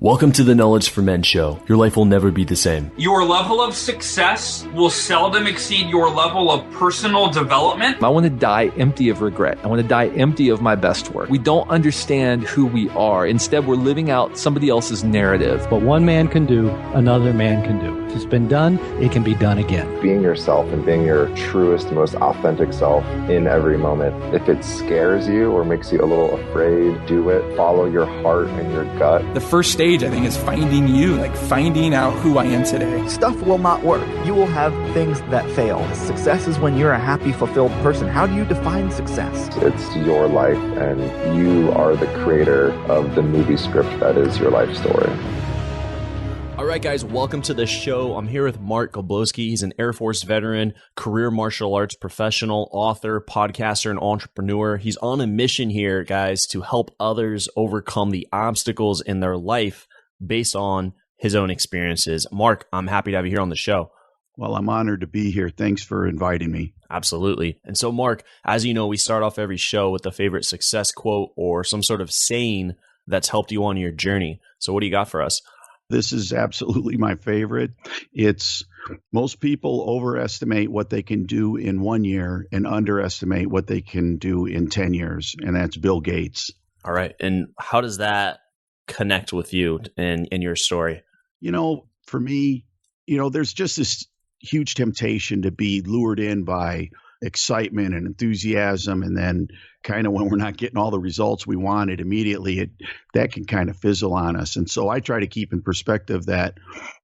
Welcome to the Knowledge for Men show. Your life will never be the same. Your level of success will seldom exceed your level of personal development. I want to die empty of regret. I want to die empty of my best work. We don't understand who we are. Instead, we're living out somebody else's narrative. What one man can do, another man can do. If it's been done, it can be done again. Being yourself and being your truest, most authentic self in every moment. If it scares you or makes you a little afraid, do it. Follow your heart and your gut. The first stage, I think, is finding you, like finding out who I am today. Stuff will not work. You will have things that fail. Success is when you're a happy, fulfilled person. How do you define success? It's your life, and you are the creator of the movie script that is your life story. All right, guys, welcome to the show. I'm here with Mark Goblowsky. He's an Air Force veteran, career martial arts professional, author, podcaster, and entrepreneur. He's on a mission here, guys, to help others overcome the obstacles in their life based on his own experiences. Mark, I'm happy to have you here on the show. Well, I'm honored to be here. Thanks for inviting me. Absolutely. And so, Mark, as you know, we start off every show with a favorite success quote or some sort of saying that's helped you on your journey. So what do you got for us? This is absolutely my favorite. It's most people overestimate what they can do in 1 year and underestimate what they can do in 10 years. And that's Bill Gates. All right. And how does that connect with you and your story? You know, for me, there's just this huge temptation to be lured in by excitement and enthusiasm. And then kind of when we're not getting all the results we wanted immediately, that can kind of fizzle on us. And so I try to keep in perspective that,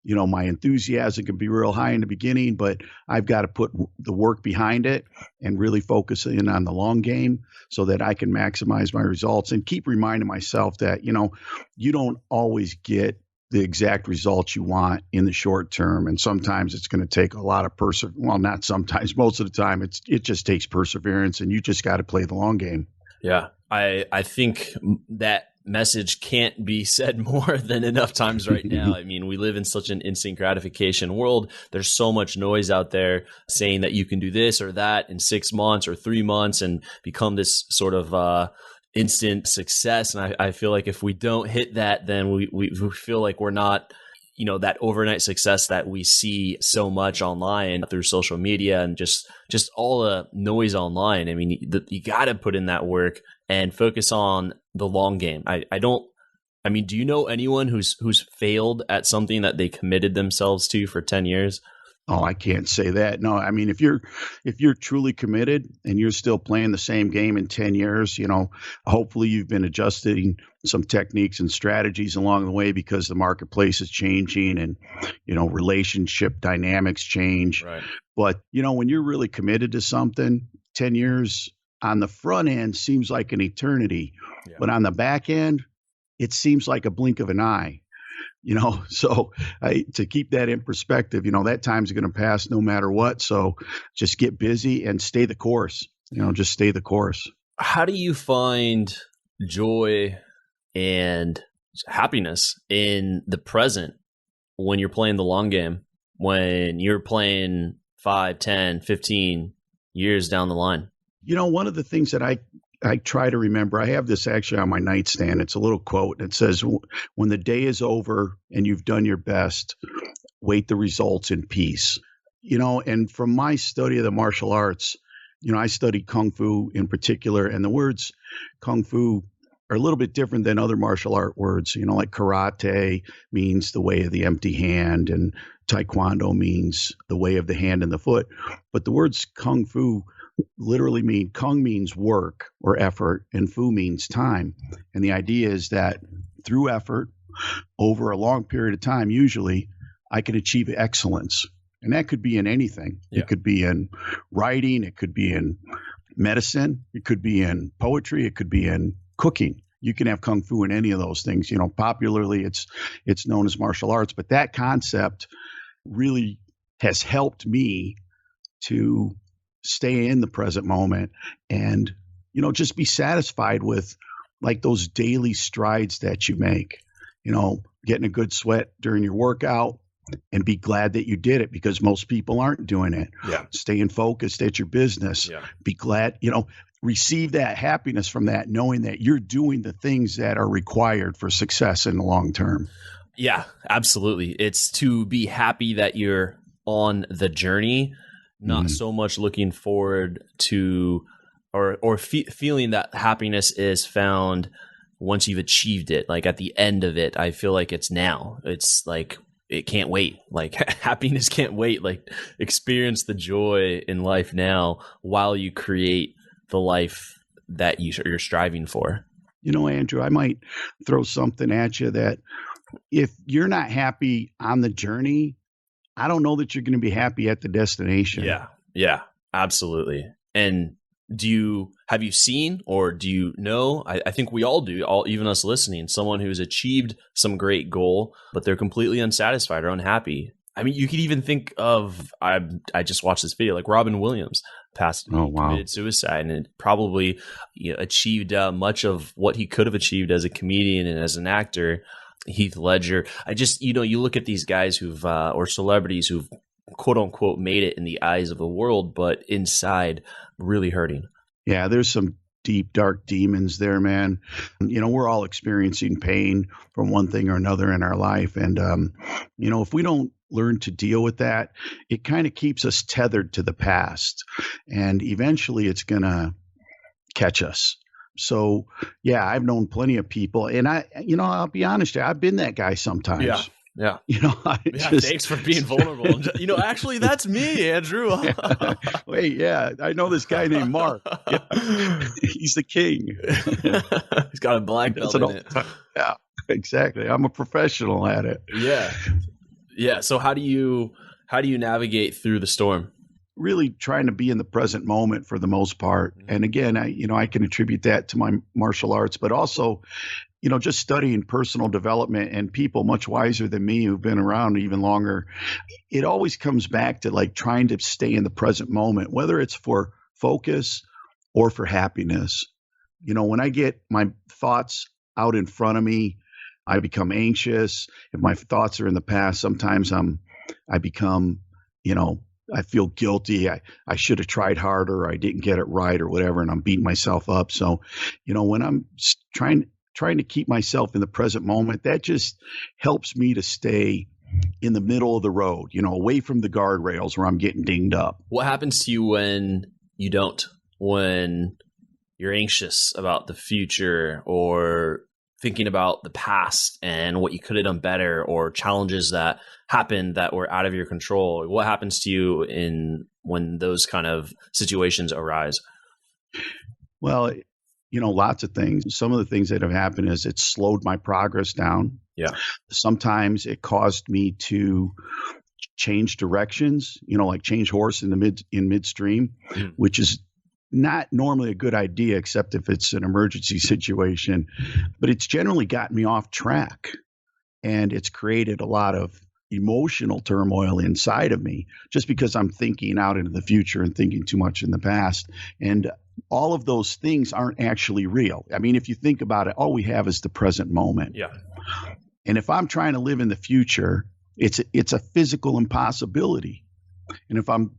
my enthusiasm can be real high in the beginning, but I've got to put the work behind it and really focus in on the long game so that I can maximize my results and keep reminding myself that, you don't always get the exact results you want in the short term. And sometimes it's going to take a lot of not sometimes, most of the time it just takes perseverance, and you just got to play the long game. Yeah. I think that message can't be said more than enough times right now. I mean, we live in such an instant gratification world. There's so much noise out there saying that you can do this or that in 6 months or 3 months and become this sort of, instant success. And I feel like if we don't hit that, then we feel like we're not, that overnight success that we see so much online through social media and just all the noise online. I mean, you got to put in that work and focus on the long game. Do you know anyone who's failed at something that they committed themselves to for 10 years? Oh, I can't say that. No, I mean, if you're truly committed and you're still playing the same game in 10 years, hopefully you've been adjusting some techniques and strategies along the way because the marketplace is changing and, relationship dynamics change. Right. But, when you're really committed to something, 10 years on the front end seems like an eternity, but on the back end, it seems like a blink of an eye. So to keep that in perspective, that time's going to pass no matter what. So just get busy and stay the course, just stay the course. How do you find joy and happiness in the present when you're playing the long game, when you're playing 5, 10, 15 years down the line? One of the things that I try to remember, I have this actually on my nightstand. It's a little quote. It says, when the day is over and you've done your best, wait the results in peace. And from my study of the martial arts, I studied Kung Fu in particular, and the words Kung Fu are a little bit different than other martial art words. Like karate means the way of the empty hand, and Taekwondo means the way of the hand and the foot. But the words Kung Fu literally mean, Kung means work or effort, and Fu means time. And the idea is that through effort over a long period of time, usually I can achieve excellence. And that could be in anything. Yeah. It could be in writing. It could be in medicine. It could be in poetry. It could be in cooking. You can have Kung Fu in any of those things. Popularly it's known as martial arts, but that concept really has helped me to stay in the present moment and, just be satisfied with like those daily strides that you make, getting a good sweat during your workout, and be glad that you did it because most people aren't doing it. Yeah. Staying focused at your business. Yeah. Be glad, receive that happiness from that, knowing that you're doing the things that are required for success in the long term. Yeah, absolutely. It's to be happy that you're on the journey, not so much looking forward to or feeling that happiness is found once you've achieved it. Like at the end of it, I feel like it's now. It's like it can't wait. Like happiness can't wait. Like experience the joy in life now while you create the life that you're striving for. You know, Andrew, I might throw something at you that if you're not happy on the journey, I don't know that you're going to be happy at the destination. Yeah, absolutely. And have you seen or do you know? I think we all do, even us listening, someone who's achieved some great goal, but they're completely unsatisfied or unhappy. I mean, you could even think of, I just watched this video, like Robin Williams committed suicide, and it probably achieved much of what he could have achieved as a comedian and as an actor. Heath Ledger. You look at these guys who've, or celebrities who've quote unquote made it in the eyes of the world, but inside really hurting. Yeah, there's some deep, dark demons there, man. We're all experiencing pain from one thing or another in our life. And, if we don't learn to deal with that, it kind of keeps us tethered to the past. And eventually it's going to catch us. So, yeah, I've known plenty of people. And I'll be honest, I've been that guy sometimes. Yeah. Thanks for being vulnerable. Actually, that's me, Andrew. Wait, yeah. I know this guy named Mark. He's the king. He's got a black belt in it. Yeah, exactly. I'm a professional at it. Yeah. So how do you navigate through the storm? Really trying to be in the present moment for the most part. And again, I can attribute that to my martial arts, but also, just studying personal development and people much wiser than me who've been around even longer. It always comes back to like trying to stay in the present moment, whether it's for focus or for happiness. When I get my thoughts out in front of me, I become anxious. If my thoughts are in the past, sometimes I become, I feel guilty. I should have tried harder. Or I didn't get it right or whatever. And I'm beating myself up. So, when I'm trying to keep myself in the present moment, that just helps me to stay in the middle of the road, away from the guardrails where I'm getting dinged up. What happens to you when you don't, when you're anxious about the future or thinking about the past and what you could have done better or challenges that happened that were out of your control? What happens to you when those kind of situations arise? Well, lots of things. Some of the things that have happened is it slowed my progress down. Yeah. Sometimes it caused me to change directions, like change horse in midstream, which is not normally a good idea, except if it's an emergency situation. But it's generally gotten me off track, and it's created a lot of emotional turmoil inside of me just because I'm thinking out into the future and thinking too much in the past. And all of those things aren't actually real. I mean, if you think about it, all we have is the present moment. Yeah. And if I'm trying to live in the future, it's a physical impossibility. And if I'm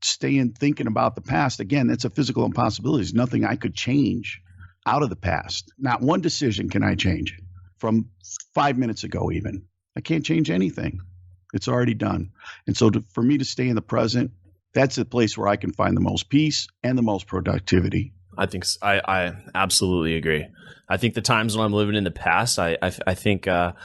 thinking about the past, again, that's a physical impossibility. There's nothing I could change out of the past. Not one decision can I change from 5 minutes ago even. I can't change anything. It's already done. And so for me to stay in the present, that's the place where I can find the most peace and the most productivity. I absolutely agree. I think the times when I'm living in the past, I think I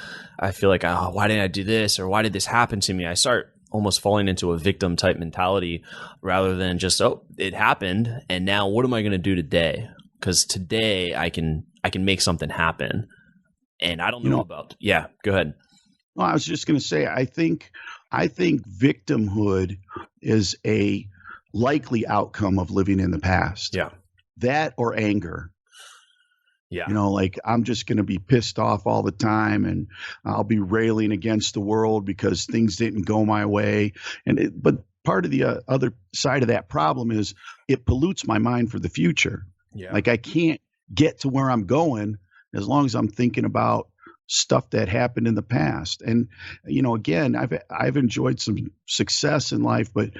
feel like, why didn't I do this? Or why did this happen to me? I start almost falling into a victim type mentality rather than just, it happened. And now what am I going to do today? Because today I can make something happen. And I don't know about, go ahead. Well, I was just going to say, I think victimhood is a likely outcome of living in the past. Yeah. That or anger. Yeah. Like I'm just going to be pissed off all the time and I'll be railing against the world because things didn't go my way. But part of the other side of that problem is it pollutes my mind for the future. Yeah. Like I can't get to where I'm going as long as I'm thinking about stuff that happened in the past. And, again, I've enjoyed some success in life, but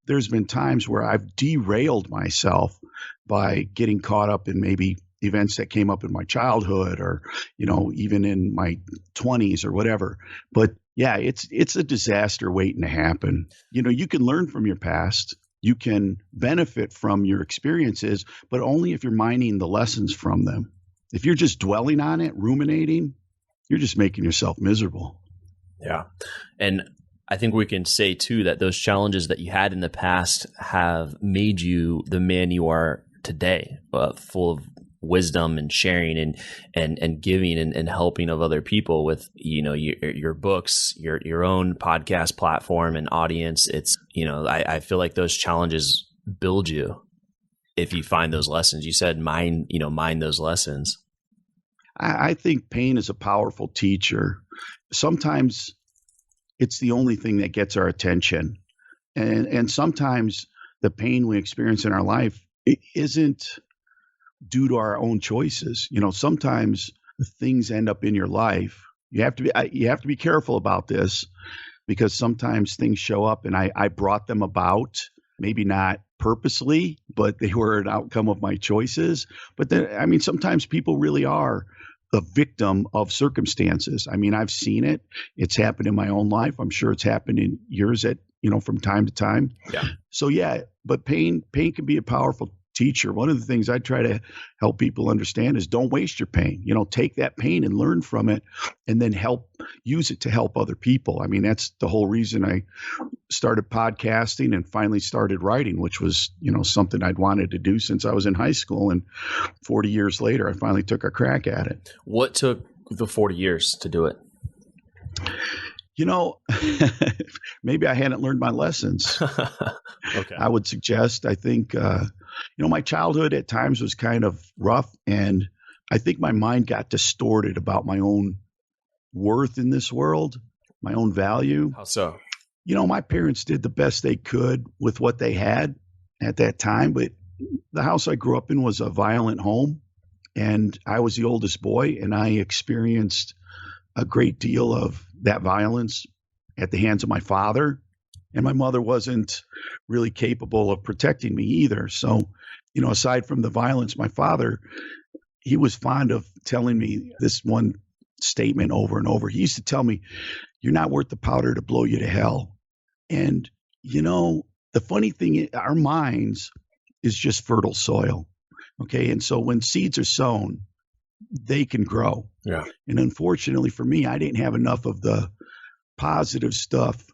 there's been times where I've derailed myself by getting caught up in maybe events that came up in my childhood or, even in my 20s or whatever. But yeah, it's a disaster waiting to happen. You can learn from your past. You can benefit from your experiences, but only if you're mining the lessons from them. If you're just dwelling on it, ruminating, you're just making yourself miserable. Yeah. And I think we can say too that those challenges that you had in the past have made you the man you are today, full of wisdom and sharing and giving and helping of other people with, your books, your own podcast platform and audience. It's, I feel like those challenges build you if you find those lessons. You said mine those lessons. I think pain is a powerful teacher. Sometimes it's the only thing that gets our attention. And sometimes the pain we experience in our life isn't due to our own choices. Sometimes things end up in your life. You have to be careful about this, because sometimes things show up and I brought them about, maybe not purposely, but they were an outcome of my choices. But then, sometimes people really are a victim of circumstances. I've seen it. It's happened in my own life. I'm sure it's happened in yours from time to time. Yeah. So yeah, but pain can be a powerful teacher. One of the things I try to help people understand is don't waste your pain. Take that pain and learn from it, and then use it to help other people. That's the whole reason I started podcasting and finally started writing, which was, something I'd wanted to do since I was in high school. And 40 years later, I finally took a crack at it. What took the 40 years to do it? Maybe I hadn't learned my lessons. Okay. I would suggest, I think, my childhood at times was kind of rough, and I think my mind got distorted about my own worth in this world, my own value. How so? My parents did the best they could with what they had at that time, but the house I grew up in was a violent home, and I was the oldest boy, and I experienced a great deal of that violence at the hands of my father. And my mother wasn't really capable of protecting me either. So, aside from the violence, my father, he was fond of telling me this one statement over and over. He used to tell me, "You're not worth the powder to blow you to hell." And, the funny thing, our minds is just fertile soil. Okay. And so when seeds are sown, they can grow. Yeah. And unfortunately for me, I didn't have enough of the positive stuff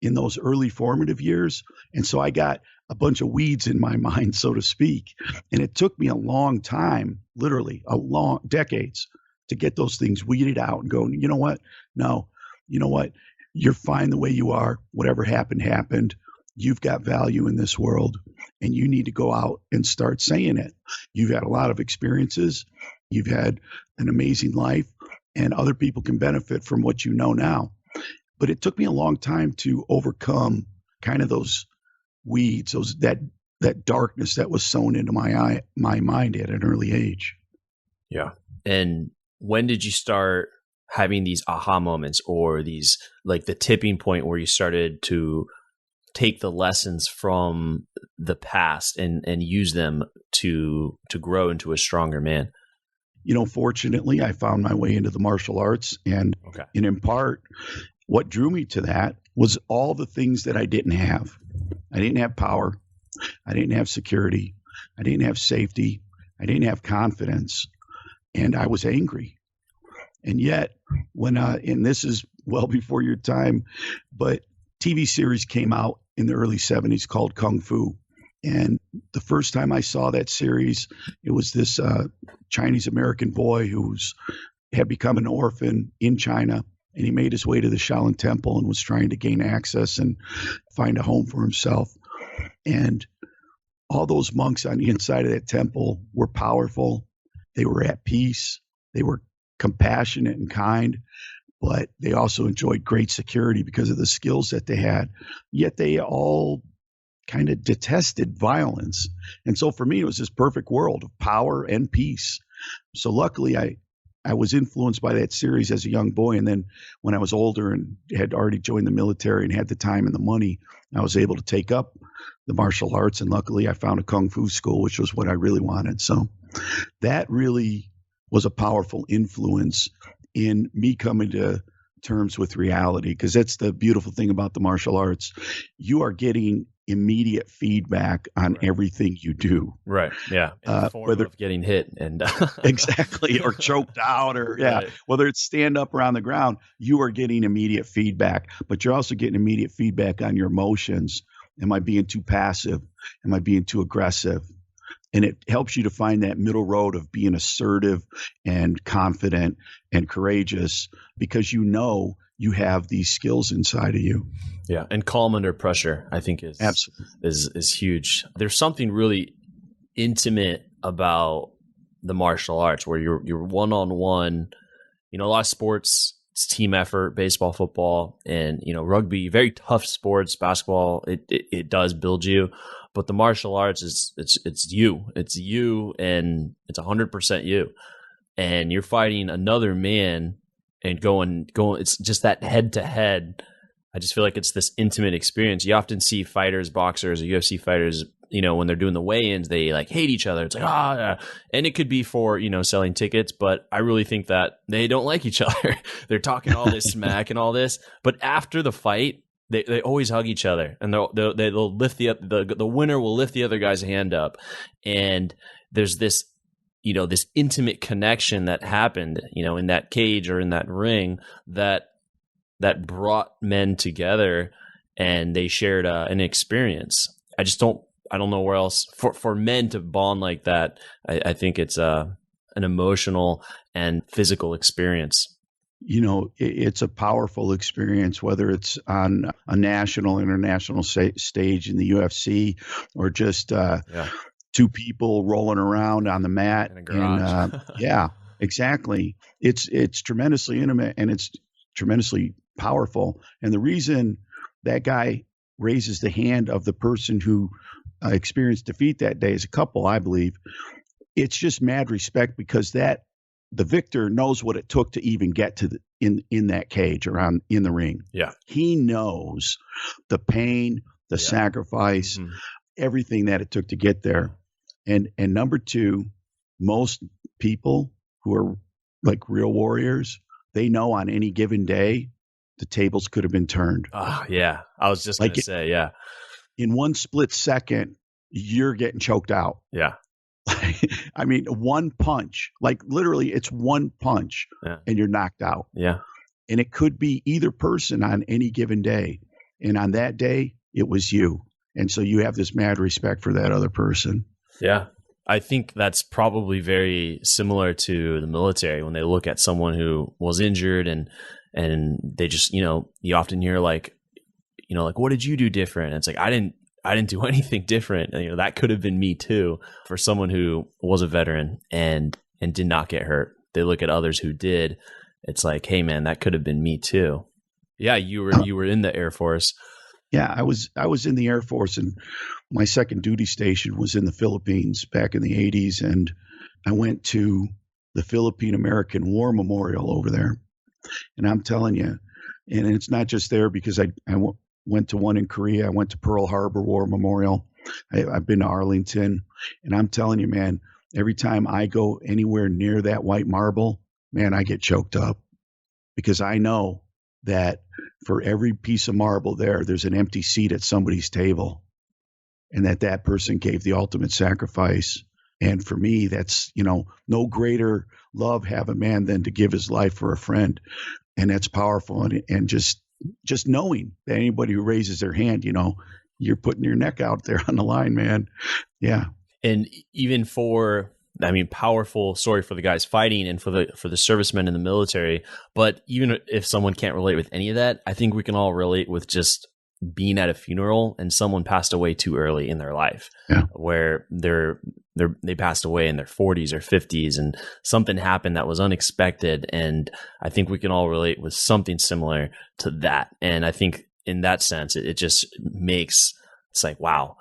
in those early formative years. And so I got a bunch of weeds in my mind, so to speak. And it took me a long time, literally decades, to get those things weeded out and go, you know what? No, you know what? You're fine the way you are. Whatever happened, happened. You've got value in this world, and you need to go out and start saying it. You've had a lot of experiences. You've had an amazing life, and other people can benefit from what you know now. But it took me a long time to overcome kind of those weeds, that darkness that was sown into my mind at an early age. Yeah. And when did you start having these aha moments, or these, like, the tipping point where you started to take the lessons from the past and use them to grow into a stronger man? Fortunately, I found my way into the martial arts, and in part, what drew me to that was all the things that I didn't have. I didn't have power. I didn't have security. I didn't have safety. I didn't have confidence. And I was angry. And yet, when and this is well before your time, but TV series came out in the early 70s called Kung Fu. And the first time I saw that series, it was this Chinese American boy who had become an orphan in China. And he made his way to the Shaolin Temple and was trying to gain access and find a home for himself. And all those monks on the inside of that temple were powerful. They were at peace. They were compassionate and kind, but they also enjoyed great security because of the skills that they had. Yet they all kind of detested violence. And so for me, it was this perfect world of power and peace. So luckily, I was influenced by that series as a young boy. And then when I was older and had already joined the military and had the time and the money, I was able to take up the martial arts. And luckily I found a Kung Fu school, which was what I really wanted. So that really was a powerful influence in me coming to terms with reality, because that's the beautiful thing about the martial arts. You are getting immediate feedback on everything you do. Right. Yeah. Whether of getting hit and exactly, or choked out, or Right. whether it's stand up or on the ground, you are getting immediate feedback, but you're also getting immediate feedback on your emotions. Am I being too passive? Am I being too aggressive? And it helps you to find that middle road of being assertive and confident and courageous, because you know you have these skills inside of you. Yeah, and calm under pressure, I think is huge. There's something really intimate about the martial arts where you're one-on-one. You know, a lot of sports, it's team effort, baseball, football, and rugby, very tough sports. Basketball, it does build you. But the martial arts it's you, and it's 100% you, and you're fighting another man and going. It's just that head to head. I just feel like it's this intimate experience. You often see fighters, boxers, or UFC fighters, when they're doing the weigh-ins, they like hate each other. It's like, and it could be for, selling tickets, but I really think that they don't like each other. They're talking all this smack and all this, but after the fight, they always hug each other, and they'll lift the winner will lift the other guy's hand up, and there's this this intimate connection that happened in that cage or in that ring that brought men together, and they shared an experience. I don't know where else for men to bond like that. I think it's an emotional and physical experience. It's a powerful experience, whether it's on a national, international stage in the UFC, or just two people rolling around on the mat in a garage. Yeah, exactly. It's tremendously intimate, and it's tremendously powerful. And the reason that guy raises the hand of the person who experienced defeat that day is a couple, I believe. It's just mad respect, because the victor knows what it took to even get to in that cage or in the ring. Yeah. He knows the pain, the sacrifice, everything that it took to get there. And number two, most people who are like real warriors, they know on any given day, the tables could have been turned. Yeah. I was just going to say, yeah. In one split second, you're getting choked out. Yeah. I mean, one punch, like literally it's one punch and you're knocked out. Yeah. And it could be either person on any given day. And on that day, it was you. And so you have this mad respect for that other person. Yeah. I think that's probably very similar to the military when they look at someone who was injured and they just, you often hear like, what did you do different? And it's like, I didn't do anything different. And, that could have been me too. For someone who was a veteran and did not get hurt, they look at others who did. It's like, hey man, that could have been me too. Yeah, you were in the Air Force. Yeah, I was in the Air Force, and my second duty station was in the Philippines back in the 80s, and I went to the Philippine American War Memorial over there. And I'm telling you, and it's not just there, because I went to one in Korea. I went to Pearl Harbor War Memorial. I've been to Arlington, and I'm telling you, man, every time I go anywhere near that white marble, man, I get choked up, because I know that for every piece of marble there's an empty seat at somebody's table, and that person gave the ultimate sacrifice. And for me, that's, no greater love have a man than to give his life for a friend. And that's powerful. And just knowing that anybody who raises their hand, you're putting your neck out there on the line, man. Yeah. And even powerful story for the guys fighting and for the servicemen in the military. But even if someone can't relate with any of that, I think we can all relate with just being at a funeral and someone passed away too early in their life, where they passed away in their 40s or 50s, and something happened that was unexpected. And I think we can all relate with something similar to that. And I think in that sense, it just makes it's like, wow,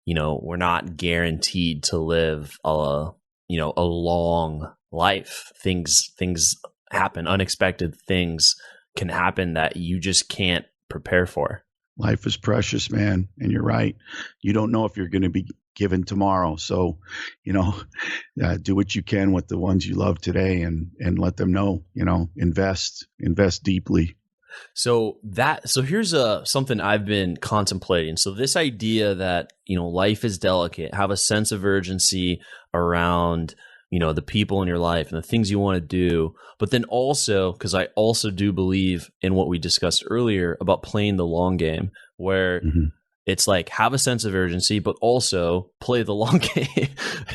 we're not guaranteed to live a long life. Things happen, unexpected things can happen that you just can't prepare for. Life is precious, man. And you're right. You don't know if you're going to be given tomorrow. So, do what you can with the ones you love today and let them know, invest deeply. So here's something I've been contemplating. So this idea that, life is delicate, have a sense of urgency around, the people in your life and the things you want to do. But then also, because I also do believe in what we discussed earlier about playing the long game, where it's like have a sense of urgency, but also play the long game.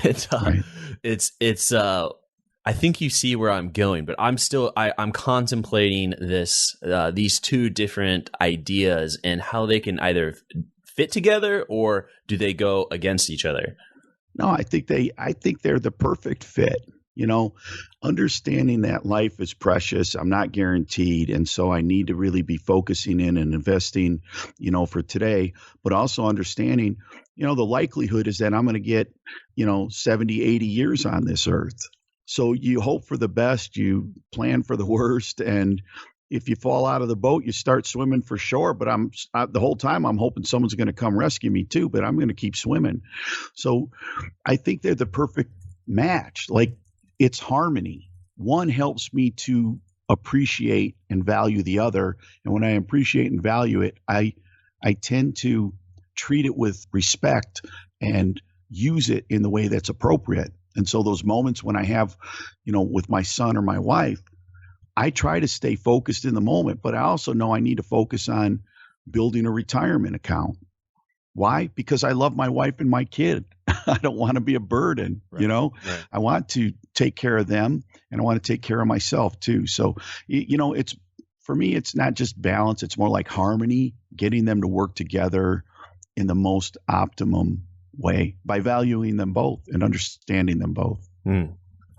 It's I think you see where I'm going, but I'm contemplating these two different ideas and how they can either fit together or do they go against each other? No, I think they're the perfect fit. Understanding that life is precious, I'm not guaranteed. And so I need to really be focusing in and investing, for today, but also understanding, the likelihood is that I'm going to get, 70, 80 years on this earth. So you hope for the best, you plan for the worst. And if you fall out of the boat, you start swimming for shore. But the whole time I'm hoping someone's going to come rescue me too, but I'm going to keep swimming. So I think they're the perfect match. Like it's harmony. One helps me to appreciate and value the other. And when I appreciate and value it, I tend to treat it with respect and use it in the way that's appropriate. And so those moments when I have, with my son or my wife, I try to stay focused in the moment, but I also know I need to focus on building a retirement account. Why? Because I love my wife and my kid. I don't want to be a burden, Right. I want to take care of them and I want to take care of myself too. So, for me, it's not just balance. It's more like harmony, getting them to work together in the most optimum way by valuing them both and understanding them both.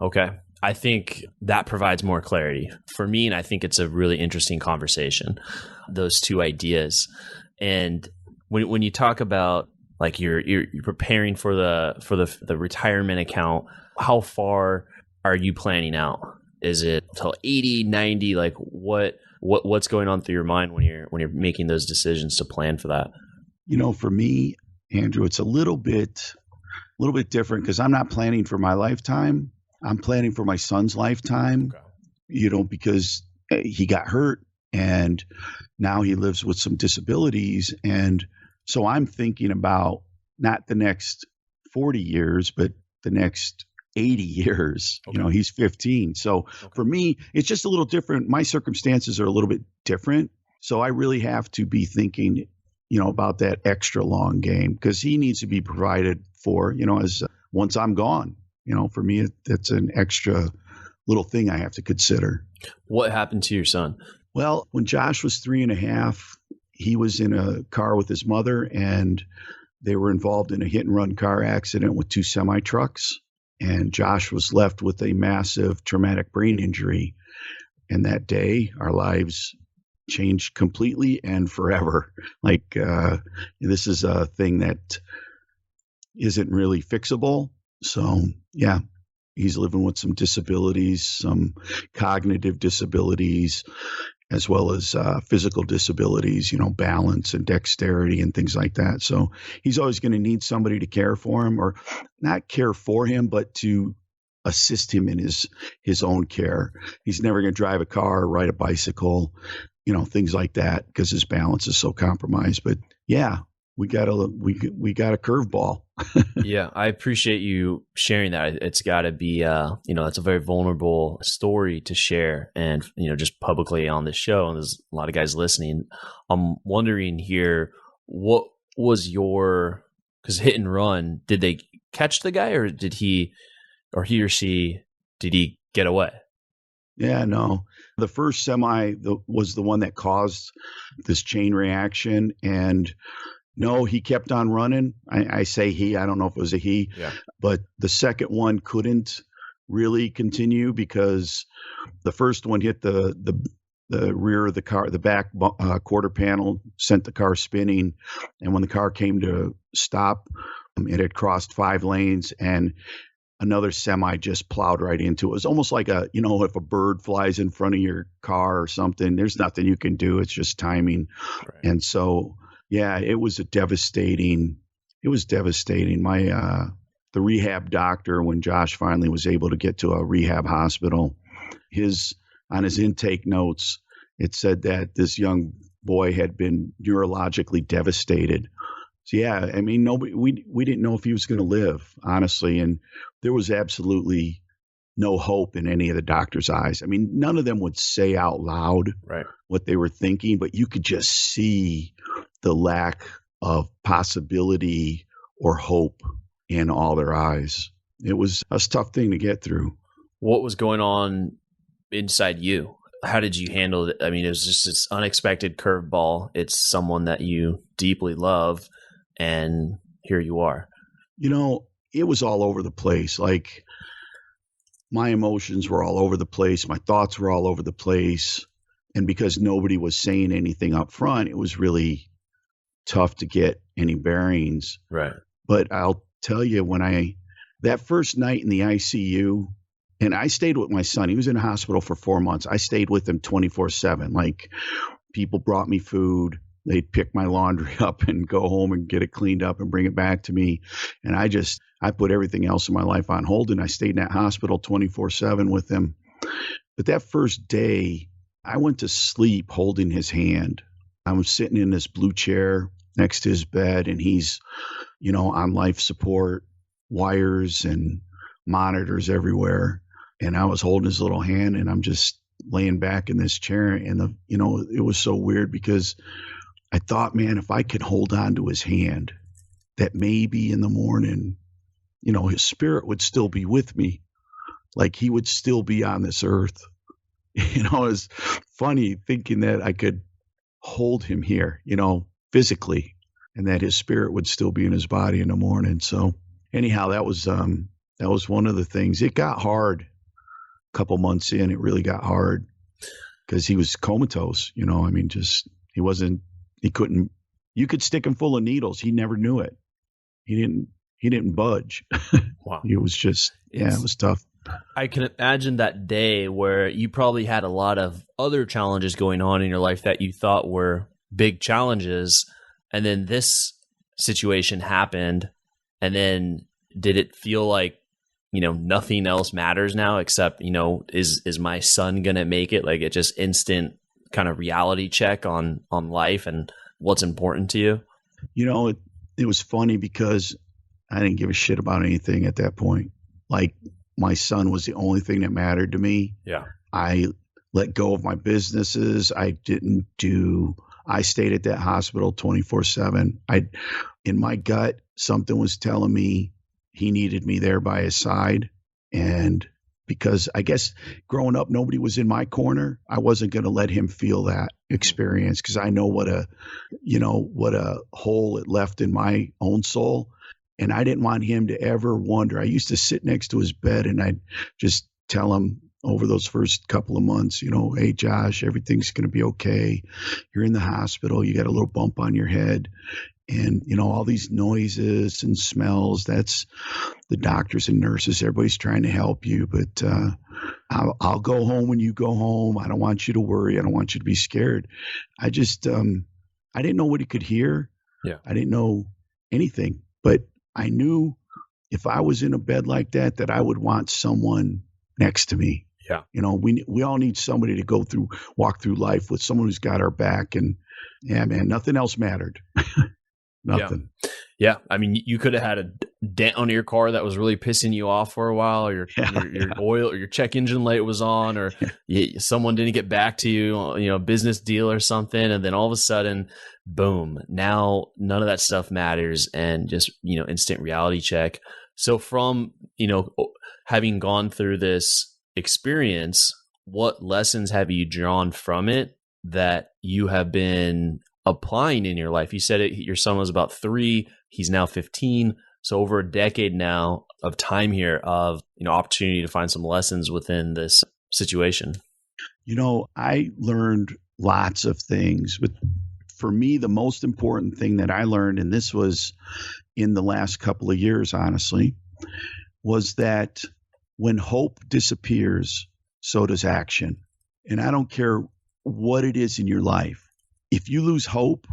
Okay. I think that provides more clarity for me. And I think it's a really interesting conversation, those two ideas. And when you talk about like you're preparing for the retirement account, how far are you planning out? Is it till 80, 90? Like what's going on through your mind when you're making those decisions to plan for that? For me, Andrew, it's a little bit different because I'm not planning for my lifetime. I'm planning for my son's lifetime, because he got hurt and now he lives with some disabilities. And so I'm thinking about not the next 40 years, but the next 80 years. Okay. He's 15. So for me, it's just a little different. My circumstances are a little bit different. So I really have to be thinking, about that extra long game because he needs to be provided for, as once I'm gone. For me, that's an extra little thing I have to consider. What happened to your son? Well, when Josh was 3.5, he was in a car with his mother and they were involved in a hit and run car accident with 2 semi trucks. And Josh was left with a massive traumatic brain injury. And that day, our lives changed completely and forever. Like this is a thing that isn't really fixable. So yeah, he's living with some disabilities, some cognitive disabilities, as well as physical disabilities, balance and dexterity and things like that. So he's always going to need somebody to care for him, or not care for him, but to assist him in his own care. He's never going to drive a car, ride a bicycle, things like that because his balance is so compromised. But yeah, we got a curveball. Yeah, I appreciate you sharing that. It's got to be, that's a very vulnerable story to share, and just publicly on this show. And there's a lot of guys listening. I'm wondering here, what was because hit and run? Did they catch the guy, or did he or she get away? Yeah, no. The first semi was the one that caused this chain reaction, and no, he kept on running. I say he, I don't know if it was a he, but the second one couldn't really continue because the first one hit the rear of the car, the back quarter panel, sent the car spinning. And when the car came to stop, it had crossed 5 lanes and another semi just plowed right into it. It was almost like if a bird flies in front of your car or something, there's nothing you can do. It's just timing. Right. And so, yeah, it was devastating. My, the rehab doctor, when Josh finally was able to get to a rehab hospital, on his intake notes, it said that this young boy had been neurologically devastated. So yeah, I mean, we didn't know if he was going to live, honestly, and there was absolutely no hope in any of the doctors' eyes. I mean, none of them would say out loud what they were thinking, but you could just see the lack of possibility or hope in all their eyes. It was a tough thing to get through. What was going on inside you? How did you handle it? I mean, it was just this unexpected curveball. It's someone that you deeply love, and here you are. It was all over the place. Like, my emotions were all over the place. My thoughts were all over the place. And because nobody was saying anything up front, it was really tough to get any bearings. Right. But I'll tell you, that first night in the ICU, and I stayed with my son. He was in the hospital for 4 months. I stayed with him 24/7. Like, people brought me food. They'd pick my laundry up and go home and get it cleaned up and bring it back to me. And I put everything else in my life on hold, and I stayed in that hospital 24/7 with him. But that first day, I went to sleep holding his hand. I was sitting in this blue chair next to his bed, and he's, on life support, wires and monitors everywhere. And I was holding his little hand, and I'm just laying back in this chair. And it was so weird because I thought, man, if I could hold on to his hand, that maybe in the morning, his spirit would still be with me. Like, he would still be on this earth. It's funny thinking that I could hold him here, physically, and that his spirit would still be in his body in the morning. So anyhow, that was one of the things. It got hard a couple months in. It really got hard because he was comatose, you could stick him full of needles. He never knew it. He didn't budge. Wow. It was just, it was tough. I can imagine that day where you probably had a lot of other challenges going on in your life that you thought were big challenges. And then this situation happened. And then did it feel like, nothing else matters now except, is my son going to make it? Like, it just instant kind of reality check on life and what's important to you? It was funny because I didn't give a shit about anything at that point. Like, my son was the only thing that mattered to me. Yeah. I let go of my businesses. I stayed at that hospital 24/7. In my gut, something was telling me he needed me there by his side. And because I guess growing up, nobody was in my corner, I wasn't going to let him feel that experience because I know what a hole it left in my own soul. And I didn't want him to ever wonder. I used to sit next to his bed and I'd just tell him over those first couple of months, hey, Josh, everything's going to be okay. You're in the hospital. You got a little bump on your head. And, all these noises and smells, that's the doctors and nurses. Everybody's trying to help you. But I'll go home when you go home. I don't want you to worry. I don't want you to be scared. I just, I didn't know what he could hear. Yeah. I didn't know anything. But I knew if I was in a bed like that I would want someone next to me. Yeah. We all need somebody to walk through life with, someone who's got our back. And yeah, man, nothing else mattered. Nothing. Yeah. I mean, you could have had a dent on your car that was really pissing you off for a while, or your oil or your check engine light was on, or someone didn't get back to you, business deal or something. And then all of a sudden, boom, now none of that stuff matters. And just, instant reality check. So from, having gone through this experience, what lessons have you drawn from it that you have been applying in your life? You said your son was about 3, he's now 15. So over a decade now of time here of, opportunity to find some lessons within this situation. I learned lots of things, but for me, the most important thing that I learned, and this was in the last couple of years, honestly, was that when hope disappears, so does action. And I don't care what it is in your life. If you lose hope,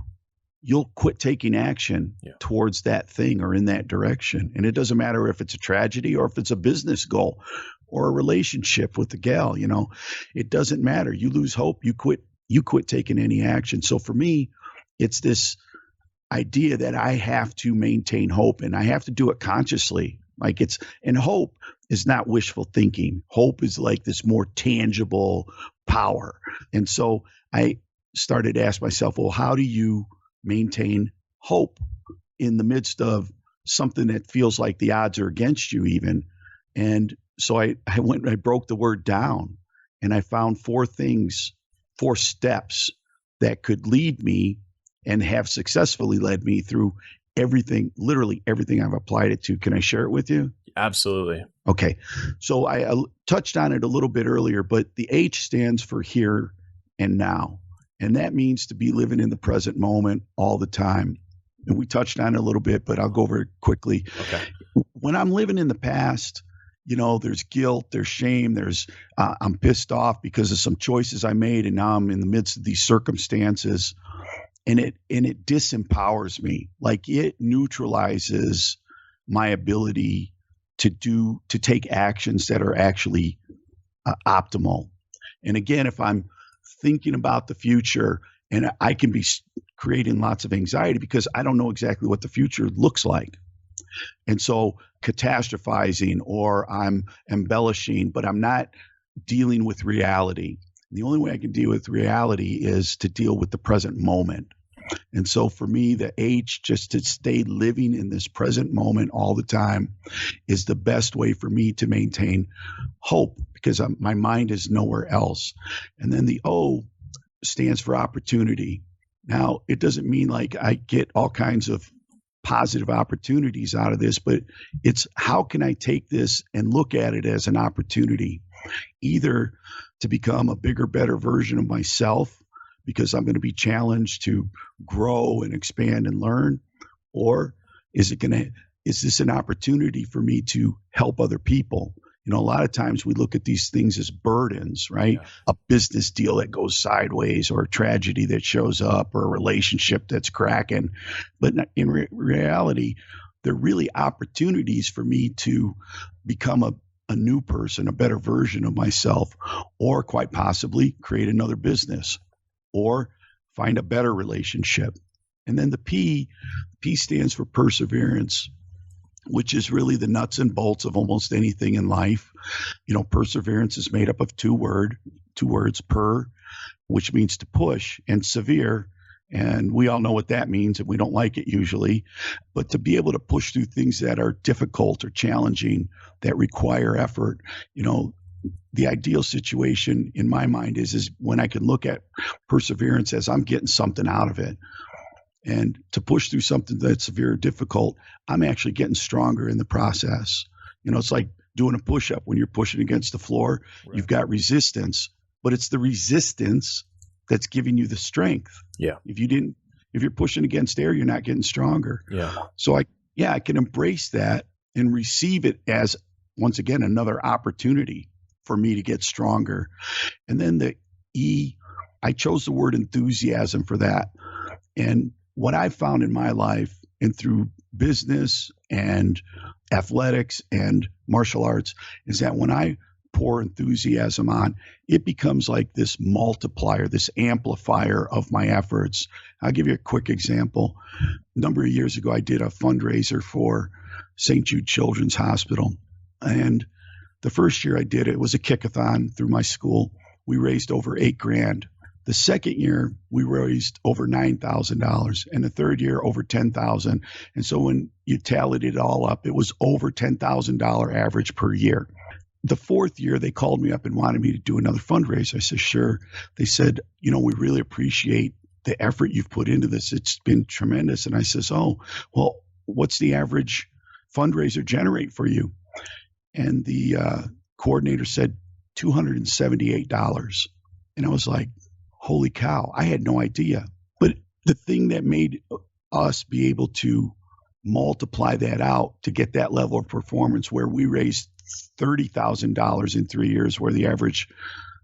you'll quit taking action towards that thing or in that direction. And it doesn't matter if it's a tragedy or if it's a business goal or a relationship with the gal, it doesn't matter. You lose hope, you quit taking any action. So for me, it's this idea that I have to maintain hope, and I have to do it consciously. And hope is not wishful thinking. Hope is like this more tangible power. And so I started to ask myself, well, how do you maintain hope in the midst of something that feels like the odds are against you even? And so I went and I broke the word down, and I found 4 steps that could lead me and have successfully led me through everything, literally everything I've applied it to. Can I share it with you? Absolutely. Okay. So I touched on it a little bit earlier, but the H stands for here and now. And that means to be living in the present moment all the time. And we touched on it a little bit, but I'll go over it quickly. Okay. When I'm living in the past, there's guilt, there's shame, I'm pissed off because of some choices I made, and now I'm in the midst of these circumstances. And it disempowers me. Like, it neutralizes my ability to take actions that are actually optimal. And again, if I'm thinking about the future, and I can be creating lots of anxiety because I don't know exactly what the future looks like. And so catastrophizing, or I'm embellishing, but I'm not dealing with reality. The only way I can deal with reality is to deal with the present moment. And so for me, the H, just to stay living in this present moment all the time, is the best way for me to maintain hope, because my mind is nowhere else. And then the O stands for opportunity. Now, it doesn't mean like I get all kinds of positive opportunities out of this, but it's how can I take this and look at it as an opportunity, either to become a bigger, better version of myself, because I'm going to be challenged to grow and expand and learn, or is this an opportunity for me to help other people? A lot of times we look at these things as burdens, right? Yeah. A business deal that goes sideways, or a tragedy that shows up, or a relationship that's cracking. But in reality, they're really opportunities for me to become a new person, a better version of myself, or quite possibly create another business, or find a better relationship. And then the P stands for perseverance, which is really the nuts and bolts of almost anything in life. Perseverance is made up of two words, per, which means to push, and severe. And we all know what that means, and we don't like it usually. But to be able to push through things that are difficult or challenging, that require effort, the ideal situation in my mind is when I can look at perseverance as I'm getting something out of it. And to push through something that's very difficult, I'm actually getting stronger in the process. It's like doing a push-up. When you're pushing against the floor, right, you've got resistance, but it's the resistance that's giving you the strength. Yeah. If you're pushing against air, you're not getting stronger. Yeah. So I can embrace that and receive it as, once again, another opportunity for me to get stronger. And then the E, I chose the word enthusiasm for that. And what I've found in my life, and through business and athletics and martial arts, is that when I pour enthusiasm on, it becomes like this multiplier, this amplifier of my efforts. I'll give you a quick example. A number of years ago, I did a fundraiser for St. Jude Children's Hospital. And the first year I did it was a kickathon through my school. We raised over $8,000. The second year, we raised over $9,000, and the third year, over $10,000. And so when you tallied it all up, it was over $10,000 average per year. The fourth year, they called me up and wanted me to do another fundraiser. I said, sure. They said, we really appreciate the effort you've put into this. It's been tremendous. And I says, oh, well, what's the average fundraiser generate for you? And the coordinator said $278. And I was like, holy cow, I had no idea. But the thing that made us be able to multiply that out to get that level of performance where we raised $30,000 in 3 years, where the average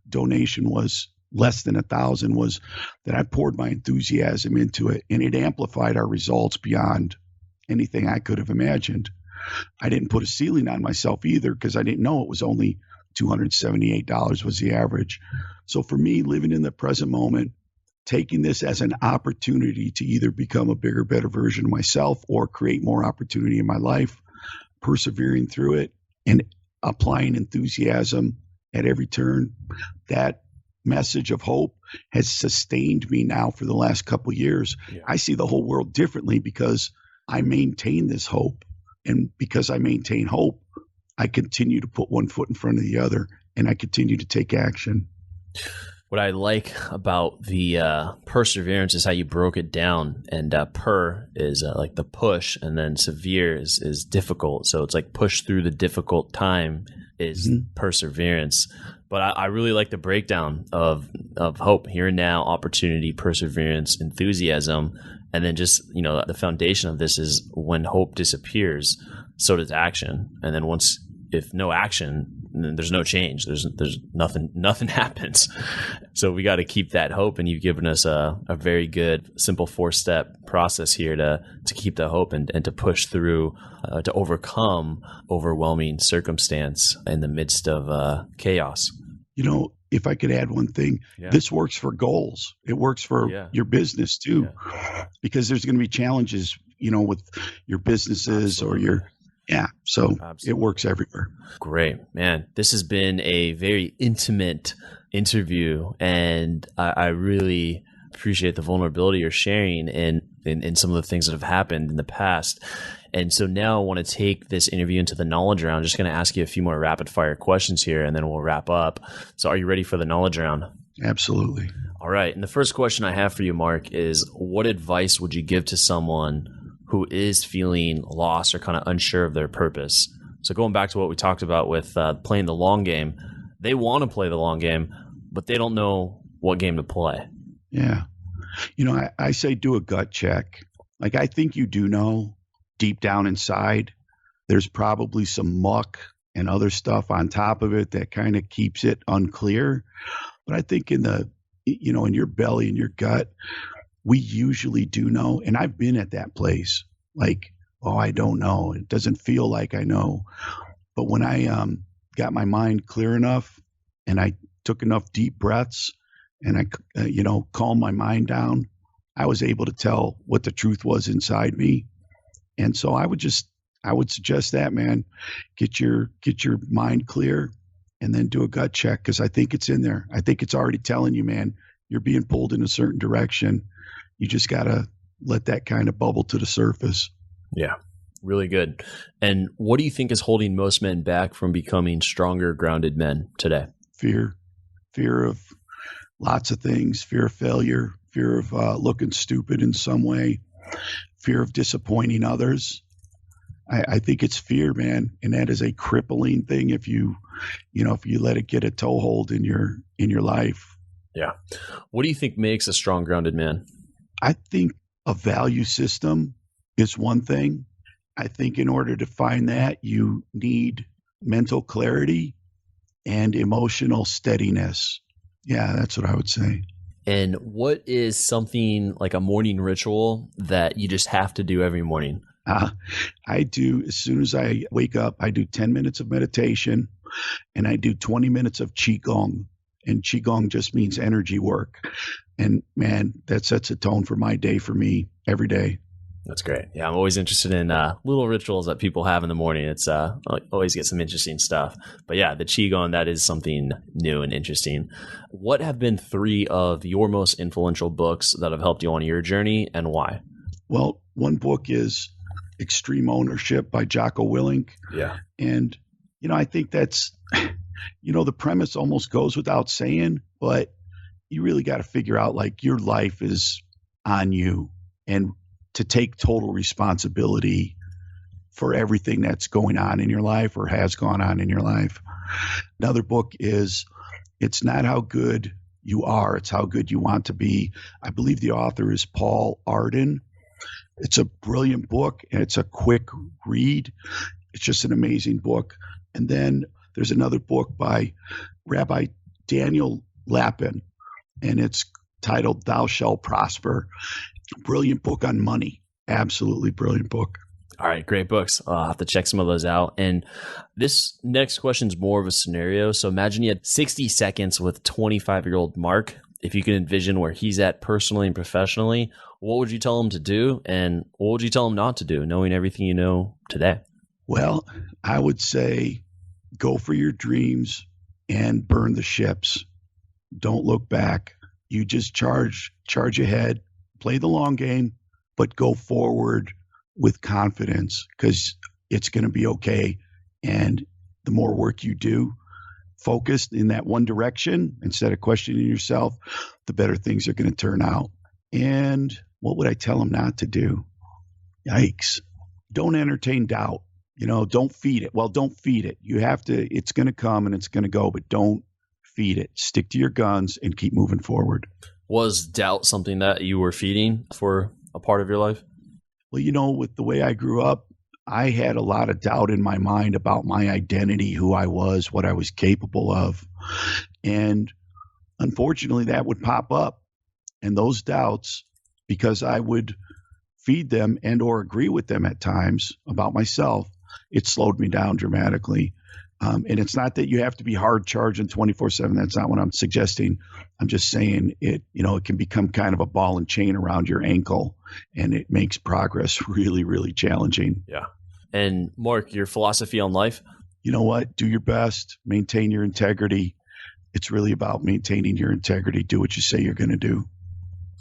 donation was less than 1,000, was that I poured my enthusiasm into it, and it amplified our results beyond anything I could have imagined. I didn't put a ceiling on myself either, because I didn't know it was only $278 was the average. So for me, living in the present moment, taking this as an opportunity to either become a bigger, better version of myself or create more opportunity in my life, persevering through it and applying enthusiasm at every turn, that message of hope has sustained me now for the last couple of years. Yeah. I see the whole world differently because I maintain this hope. And because I maintain hope, I continue to put one foot in front of the other, and I continue to take action. What I like about the perseverance is how you broke it down. And per is like the push, and then severe is difficult. So it's like push through the difficult time is perseverance. But I really like the breakdown of hope, here and now, opportunity, perseverance, enthusiasm. And then just, the foundation of this is when hope disappears, so does action. And then if no action, then there's no change. There's nothing happens. So we got to keep that hope. And you've given us a very good, simple 4-step process here to keep the hope and to push through, to overcome overwhelming circumstance in the midst of chaos. If I could add one thing, this works for goals. It works for your business too, because there's going to be challenges, with your businesses or your, so it works everywhere. Great, man. This has been a very intimate interview, and I really appreciate the vulnerability you're sharing in some of the things that have happened in the past. And so now I want to take this interview into the knowledge round. I'm just going to ask you a few more rapid fire questions here, and then we'll wrap up. So are you ready for the knowledge round? Absolutely. All right. And the first question I have for you, Mark, is what advice would you give to someone who is feeling lost or kind of unsure of their purpose? So going back to what we talked about with playing the long game, they want to play the long game, but they don't know what game to play. Yeah. I say do a gut check. Like, I think you do know. Deep down inside, there's probably some muck and other stuff on top of it that kind of keeps it unclear. But I think in your belly, in your gut, we usually do know. And I've been at that place, like, I don't know. It doesn't feel like I know. But when I got my mind clear enough and I took enough deep breaths and I, calmed my mind down, I was able to tell what the truth was inside me. And so I would suggest that, man, get your mind clear and then do a gut check, because I think it's in there. I think it's already telling you, man, you're being pulled in a certain direction. You just got to let that kind of bubble to the surface. Yeah, really good. And what do you think is holding most men back from becoming stronger, grounded men today? Fear of lots of things, fear of failure, fear of looking stupid in some way. Fear of disappointing others. I think it's fear, man, and that is a crippling thing if you let it get a toehold in your life. Yeah. What do you think makes a strong, grounded man? I think a value system is one thing. I think in order to find that, you need mental clarity and emotional steadiness. Yeah, that's what I would say. And what is something like a morning ritual that you just have to do every morning? I do, as soon as I wake up, I do 10 minutes of meditation and I do 20 minutes of Qigong. And Qigong just means energy work. And man, that sets a tone for my day for me every day. That's great. Yeah, I'm always interested in little rituals that people have in the morning. It's always get some interesting stuff. But yeah, the Qigong, that is something new and interesting. What have been 3 of your most influential books that have helped you on your journey, and why? Well, one book is Extreme Ownership by Jocko Willink. Yeah. And, I think that's, the premise almost goes without saying, but you really got to figure out, like, your life is on you, and to take total responsibility for everything that's going on in your life or has gone on in your life. Another book is It's Not How Good You Are, It's How Good You Want to Be. I believe the author is Paul Arden. It's a brilliant book, and it's a quick read. It's just an amazing book. And then there's another book by Rabbi Daniel Lapin, and it's titled Thou Shalt Prosper. Brilliant book on money. Absolutely brilliant book. All right, great books. I'll have to check some of those out. And this next question is more of a scenario. So imagine you had 60 seconds with 25-year-old Mark. If you can envision where he's at personally and professionally, what would you tell him to do? And what would you tell him not to do, knowing everything you know today? Well, I would say go for your dreams and burn the ships. Don't look back. You just charge ahead, play the long game, but go forward with confidence, because it's going to be okay. And the more work you do, focused in that one direction instead of questioning yourself, the better things are going to turn out. And what would I tell them not to do? Yikes. Don't entertain doubt. Don't feed it. Well, don't feed it. You have to, it's going to come and it's going to go, but don't feed it. Stick to your guns and keep moving forward. Was doubt something that you were feeding for a part of your life? Well, with the way I grew up, I had a lot of doubt in my mind about my identity, who I was, what I was capable of. And unfortunately, that would pop up. And those doubts, because I would feed them and or agree with them at times about myself, it slowed me down dramatically. And it's not that you have to be hard charging 24/7. That's not what I'm suggesting. I'm just saying it can become kind of a ball and chain around your ankle, and it makes progress really, really challenging. Yeah. And Mark, your philosophy on life? You know what? Do your best. Maintain your integrity. It's really about maintaining your integrity. Do what you say you're going to do.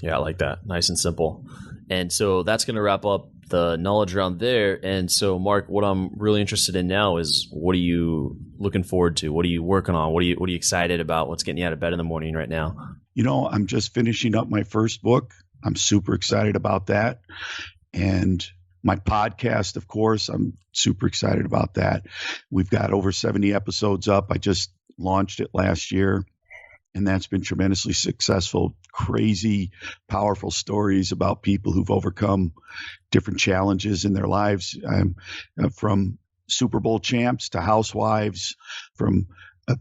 Yeah, I like that. Nice and simple. And so that's going to wrap up the knowledge around there. And so, Mark, what I'm really interested in now is, what are you looking forward to? What are you working on? What are you excited about? What's getting you out of bed in the morning right now? I'm just finishing up my first book. I'm super excited about that. And my podcast, of course, I'm super excited about that. We've got over 70 episodes up. I just launched it last year, and that's been tremendously successful. Crazy, powerful stories about people who've overcome different challenges in their lives, from Super Bowl champs to housewives, from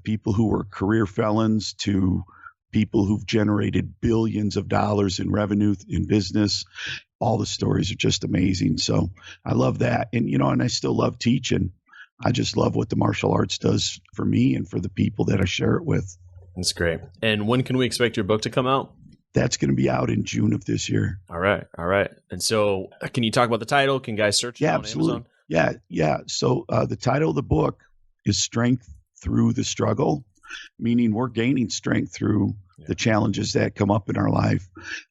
people who were career felons to people who've generated billions of dollars in revenue in business. All the stories are just amazing. So I love that. And, and I still love teaching. I just love what the martial arts does for me and for the people that I share it with. That's great. And when can we expect your book to come out? That's going to be out in June of this year. All right. And so can you talk about the title? Can guys search it on absolutely. Amazon? Yeah. So the title of the book is Strength Through the Struggle, meaning we're gaining strength through the challenges that come up in our life.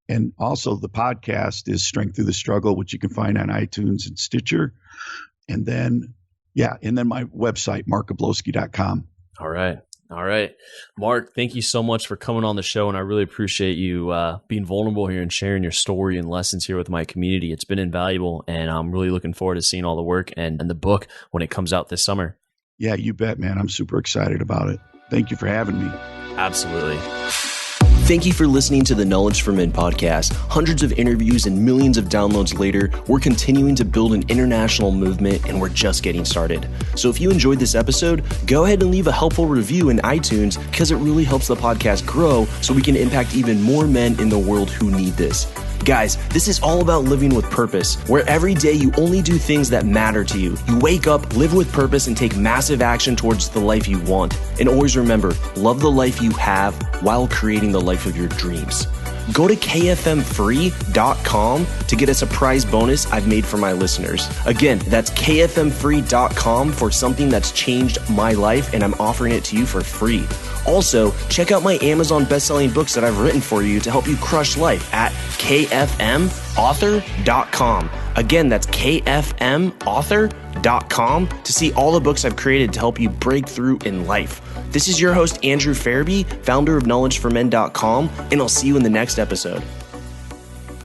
And also the podcast is Strength Through the Struggle, which you can find on iTunes and Stitcher. And then my website, markgoblowsky.com. All right. Mark, thank you so much for coming on the show. And I really appreciate you being vulnerable here and sharing your story and lessons here with my community. It's been invaluable. And I'm really looking forward to seeing all the work and the book when it comes out this summer. Yeah, you bet, man. I'm super excited about it. Thank you for having me. Absolutely. Thank you for listening to the Knowledge for Men podcast. Hundreds of interviews and millions of downloads later, we're continuing to build an international movement, and we're just getting started. So if you enjoyed this episode, go ahead and leave a helpful review in iTunes, because it really helps the podcast grow so we can impact even more men in the world who need this. Guys, this is all about living with purpose, where every day you only do things that matter to you. You wake up, live with purpose, and take massive action towards the life you want. And always remember, love the life you have while creating the life of your dreams. Go to kfmfree.com to get a surprise bonus I've made for my listeners. Again, that's kfmfree.com for something that's changed my life, and I'm offering it to you for free. Also, check out my Amazon best-selling books that I've written for you to help you crush life at kfmauthor.com. Again, that's kfmauthor.com to see all the books I've created to help you break through in life. This is your host, Andrew Farabee, founder of knowledgeformen.com, and I'll see you in the next episode.